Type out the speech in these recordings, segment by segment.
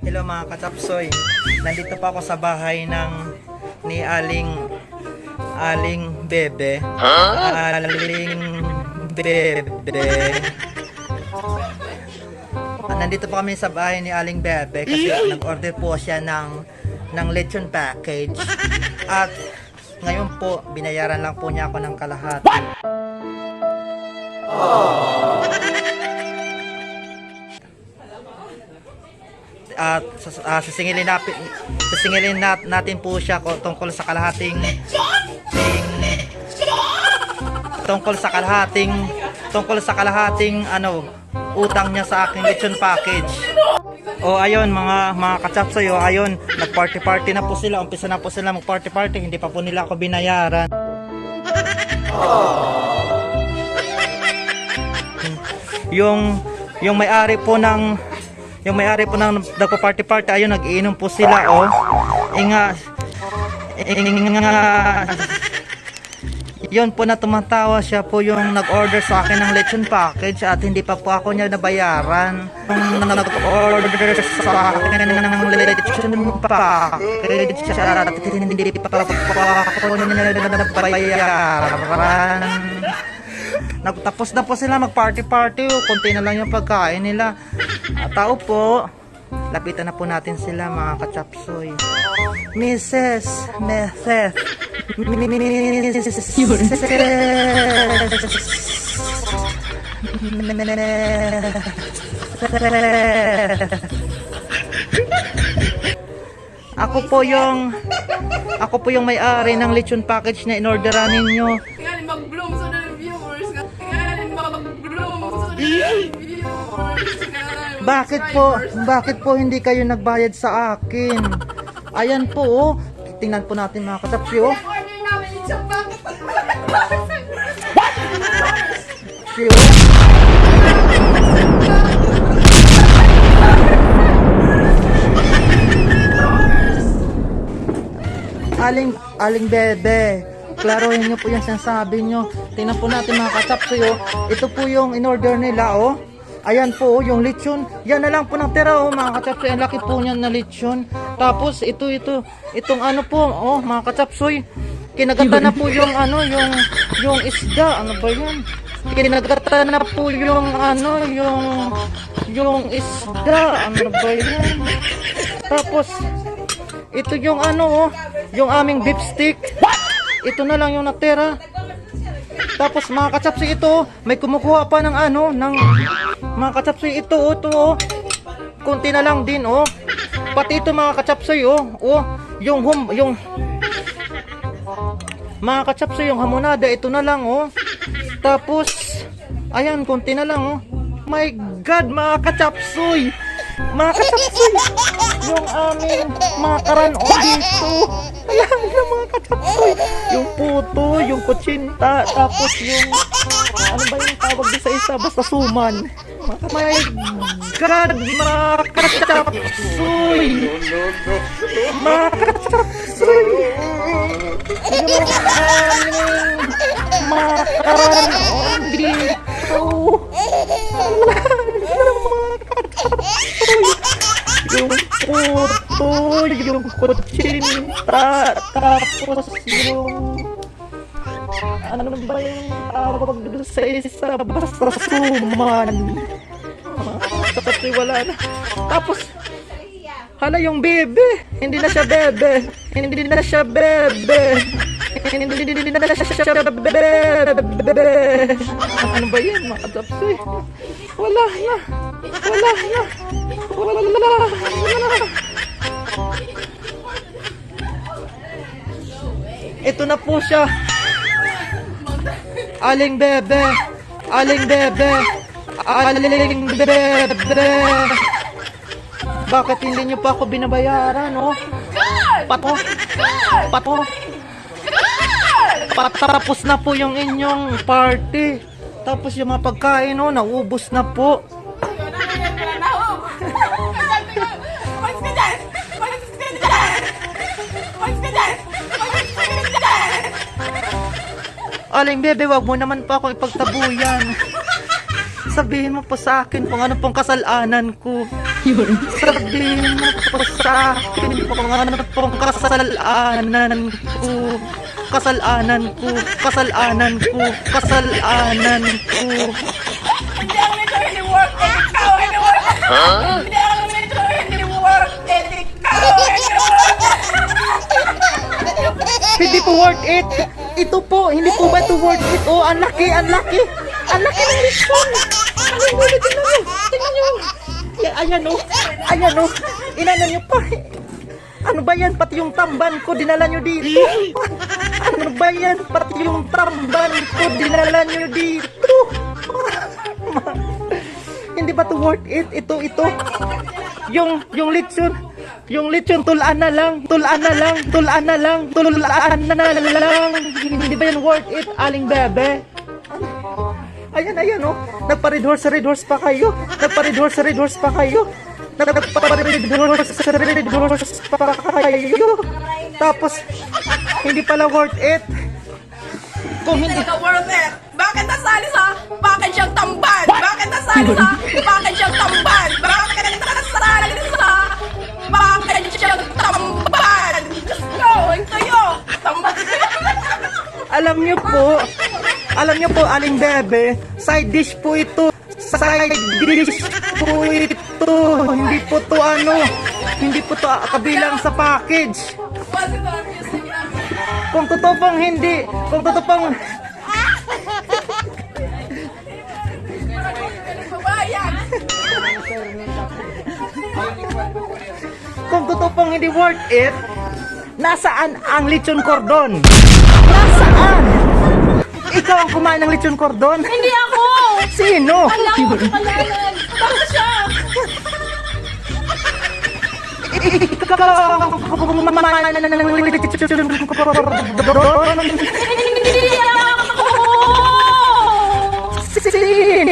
Hello mga katapsoy, nandito pa ako sa bahay ni Aling Bebe. Aling Bebe. Nandito pa kami sa bahay ni Aling Bebe kasi nag-order po siya ng lechon package. At ngayon po, binayaran lang po niya ako ng kalahati. At sisingilin natin po siya tungkol sa kalahating utang niya sa aking lechon package. O ayun mga katsapsoy, ayun, nag-party na po sila, umpisa na po sila mag-party, hindi pa po nila ako binayaran. Yung may-ari po ng nagpa-party, ayun, nag-iinom po sila, yun po na tumatawa, siya po yung nag-order sa akin ng lechon package at hindi pa po ako niya nabayaran. Nung nag-order sa akin ng lechon package at hindi pa po ako niya nabayaran. Tapos na po sila mag-party, konti na lang yung pagkain nila. Tao po, lapitan na po natin sila mga katsapsoy. Mrs. Ako po yung may-ari ng lechon package na inorderan ninyo. Mag-bloom sa viewers. Mag-bloom sa viewers. Bakit po hindi kayo nagbayad sa akin? Ayan po, tingnan po natin mga katsapsoy. Order namin yung bakit. Aling Bebe, klaruhin nyo po yung sinasabi nyo. Tingnan po natin mga katsapsoy, ito po yung in-order nila, ayan po, yung lechon. Yan na lang po ng tira, mga katsapsoy. Ang laki po niyan na lechon. Tapos itong mga katsapsoy, kinagata na po yung yung isda. Ano ba yan? Kinagata na po yung yung isda. Ano ba yan? Tapos ito yung yung aming beef stick. Ito na lang yung natira. Tapos mga katsapsoy, ito may kumukuha pa ng mga katsapsoy, ito konti na lang din, pati ito mga katsapsoy, yung mga katsapsoy, yung hamonada, ito na lang, tapos ayan, konti na lang, my god mga katsapsoy, yung aming mga karan-on dito. Ayan mga katsapsoy, yung puto, yung kutsinta, tapos yung ano ba yung tawag sa isa, basta suman. My god, mga katsapsoy, mga katsapsoy, yung aming mga karan-on dito. Yung puto, yung kutsinta, tapos yung ano ba yung tawag sa isa, basta suman. Tapos wala na. Tapos Hala yung bebe. Hindi na siya bebe. Hindi na siya bebe. Hindi na siya bebe. Ano ba yan mga katapsoy? Wala na. Wala na. Wala na. Ito na po siya. Aling bebe. Aling bebe. Aling bebe. Bakit hindi niyo pa ako binabayaran, no? Pato. Pato. Patapos na po yung inyong party. Tapos yung mga pagkain, no, naubos na po. Aling bebe, wag mo naman pa ako ipagtabuyan. Sabihin mo po sa akin kung ano pong kasalanan ko. Sabihin mo po sa akin kung ano pong kasalanan ko. Kasalanan ko. Kasalanan ko. Kasalanan ko. Hindi ako nito hindi work ethic ka. Hindi work ethic. Hindi ako nito hindi work ethic ka. Hindi po worth it. Ito po, hindi po ba ito worth it? Oh, ang laki, ang laki. Ang laki ng lechon. Aling bebe, tingnan nyo. Tingnan nyo. Ayan o. Ayan o. Inano nyo pa. Ano ba yan? Pati yung tamban ko, dinala nyo dito. Ano ba yan? Pati yung tamban ko, dinala nyo dito. Hindi ba ito worth it? Ito. Yung lechon. Yung lechon, tulaan na lang. Tulaan na lang. Tulaan na lang. Tulaan na lang. Hindi ba yan worth it, aling bebe? Ayan, oh. Nagpa-red horse pa kayo. Nagpa-red horse pa kayo. Tapos, hindi pala worth it. Kung hindi... Hindi ka worth it. Bakit nasali sa bakit siyang tamban? Bakit nasali sa bakit siyang tamban? Bakit nasali sa bakit siyang tamban? Diyos ko, ito yun. Tamban. Alam niyo po, aling bebe, side dish po ito. Side dish po ito. Hindi po to kabilang sa package. Kung totoo pong hindi, kung totoo pong hindi worth it, nasaan ang lechon cordon? Nasaan? Ikaw ang kumain ng lechon cordon? Hindi ako. Sino? Alam ko kalanan. Bakit siya? Ikaw ang kumain ng lechon cordon? Hindi ako. Sino?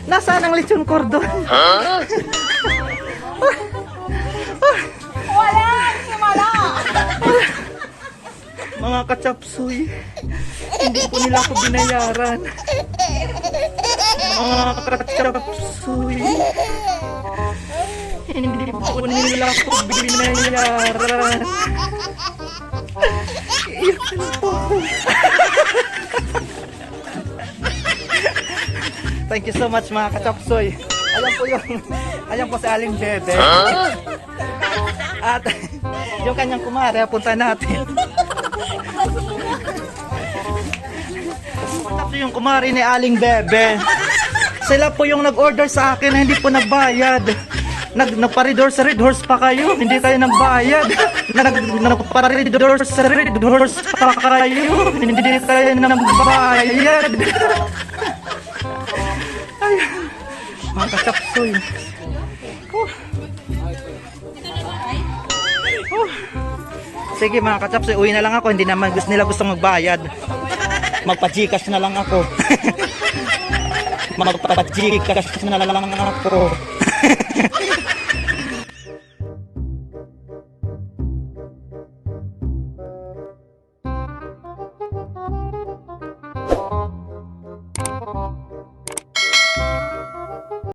Nasaan ang lechon cordon? Wala. Mga kachapsuy, hindi po nila ako binayaran. Mga kachapsuy, hindi po nila ako binayaran. Iyak na po. Thank you so much mga kachapsoy. Ayan po si Aling Bebe. At yung kanyang kumare, punta natin. Punta yung kumare ni Aling Bebe. Sila po yung nag-order sa akin na hindi po nagbayad. Nagpa-red horse pa kayo, hindi kayo nagbayad. Nagpa-red horse pa kayo, hindi kayo nagbayad. Ayan, mga kachapsoy. Sige mga kachapsoy, uwi na lang ako. Hindi naman nila gusto magbayad. Magpa-Gcash na lang ako. Magpa-Gcash na lang ako.